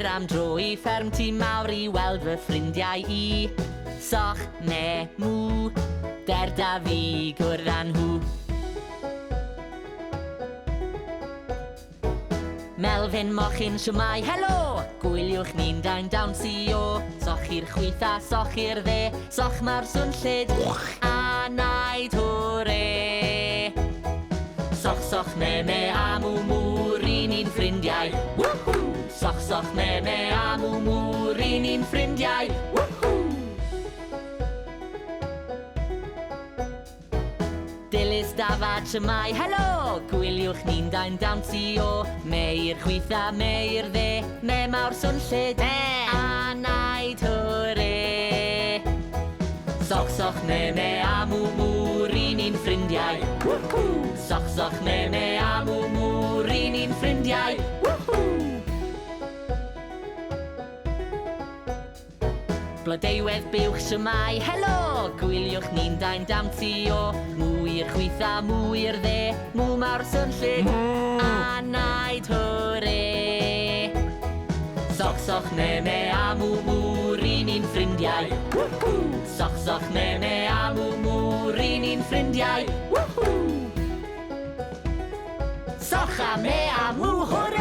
Er am dro I fferm tŷ mawr I weld fy ffrindiau I. Soch, me, mw, der da fi gwrdd â nhw. Melfyn, mochyn, siwmai, helo! Gwyliwch ni'n dain dawn CEO. Soch i'r chwith a soch i'r dde, soch ma'r swnllyd a naid hwre. Soch, soch, me, a mw, mwr, I ni'n ffrindiau. Woohoo! Soch, soch, me, a mw, mwr, I ni'n ffrindiau. Woohoo! Dilys, dafad, siwmai, helo! Gwyliwch ni'n dain dawn CEO. Me i'r chwith a me i'r dde, me mawr swnllyd a naid hwre. Soch, soch, me, a mw, mwr, I ni'n ffrindiau. Woohoo! Soch, soch, me, a mw, mwr, I ni'n ffrindiau. Woohoo! Blodeuwedd buwch siwmai, helo! Gwyliwch ni'n dain dawn CEO. Mw i'r chwith a mw i'r dde, mw mawr swnllyd a naid hwre. Soch, soch, me, a mw, mwr, I ni'n ffrindiau. Woohoo! Soch, soch, me, a mw, mwr, I ni'n ffrindiau. Woohoo! Soch a me a mw, hwre!